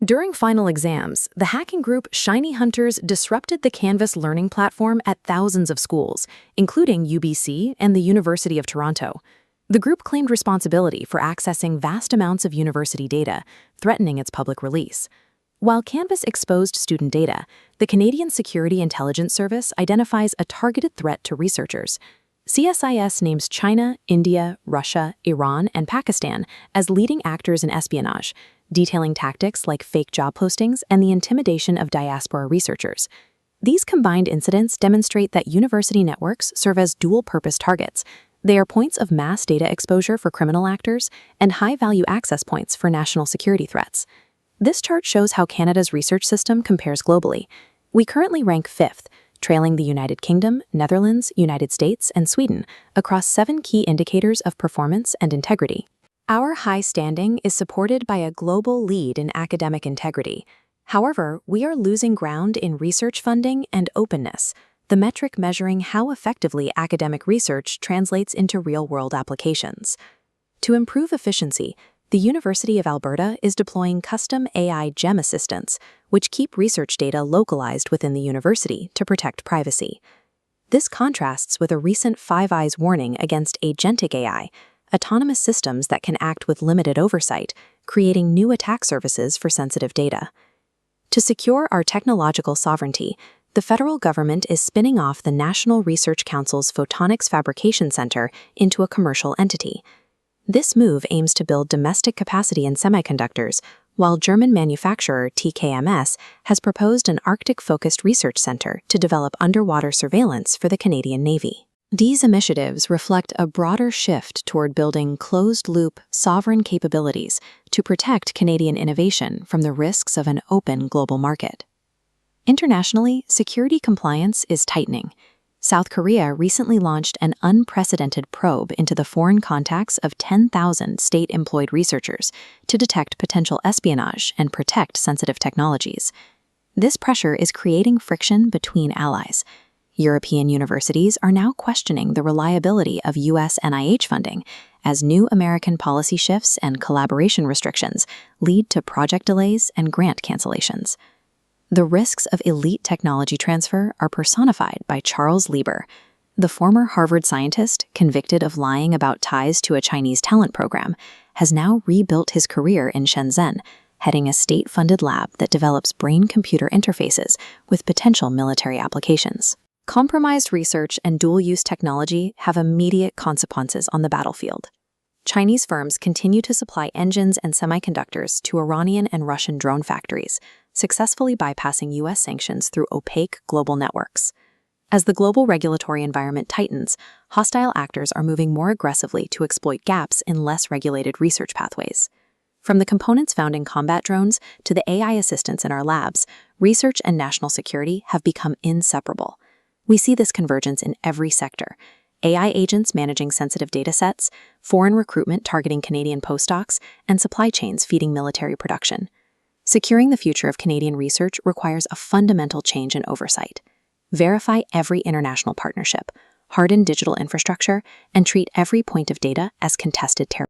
During final exams, the hacking group ShinyHunters disrupted the Canvas learning platform at thousands of schools, including UBC and the University of Toronto. The group claimed responsibility for accessing vast amounts of university data, threatening its public release. While Canvas exposed student data, the Canadian Security Intelligence Service identifies a targeted threat to researchers. CSIS names China, India, Russia, Iran, and Pakistan as leading actors in espionage, detailing tactics like fake job postings and the intimidation of diaspora researchers. These combined incidents demonstrate that university networks serve as dual-purpose targets. They are points of mass data exposure for criminal actors and high-value access points for national security threats. This chart shows how Canada's research system compares globally. We currently rank 5th, trailing the United Kingdom, Netherlands, United States, and Sweden across 7 key indicators of performance and integrity. Our high standing is supported by a global lead in academic integrity. However, we are losing ground in research funding and openness, the metric measuring how effectively academic research translates into real-world applications. To improve efficiency, the University of Alberta is deploying custom AI GEM assistants, which keep research data localized within the university to protect privacy. This contrasts with a recent Five Eyes warning against agentic AI, autonomous systems that can act with limited oversight, creating new attack surfaces for sensitive data. To secure our technological sovereignty, the federal government is spinning off the National Research Council's Photonics Fabrication Center into a commercial entity. This move aims to build domestic capacity in semiconductors, while German manufacturer TKMS has proposed an Arctic-focused research center to develop underwater surveillance for the Canadian Navy. These initiatives reflect a broader shift toward building closed-loop, sovereign capabilities to protect Canadian innovation from the risks of an open global market. Internationally, security compliance is tightening. South Korea recently launched an unprecedented probe into the foreign contacts of 10,000 state-employed researchers to detect potential espionage and protect sensitive technologies. This pressure is creating friction between allies. European universities are now questioning the reliability of U.S. NIH funding as new American policy shifts and collaboration restrictions lead to project delays and grant cancellations. The risks of elite technology transfer are personified by Charles Lieber, the former Harvard scientist convicted of lying about ties to a Chinese talent program, has now rebuilt his career in Shenzhen, heading a state-funded lab that develops brain-computer interfaces with potential military applications. Compromised research and dual-use technology have immediate consequences on the battlefield. Chinese firms continue to supply engines and semiconductors to Iranian and Russian drone factories, successfully bypassing U.S. sanctions through opaque global networks. As the global regulatory environment tightens, hostile actors are moving more aggressively to exploit gaps in less regulated research pathways. From the components found in combat drones to the AI assistants in our labs, research and national security have become inseparable. We see this convergence in every sector: AI agents managing sensitive data sets, foreign recruitment targeting Canadian postdocs, and supply chains feeding military production. Securing the future of Canadian research requires a fundamental change in oversight. Verify every international partnership, harden digital infrastructure, and treat every point of data as contested territory.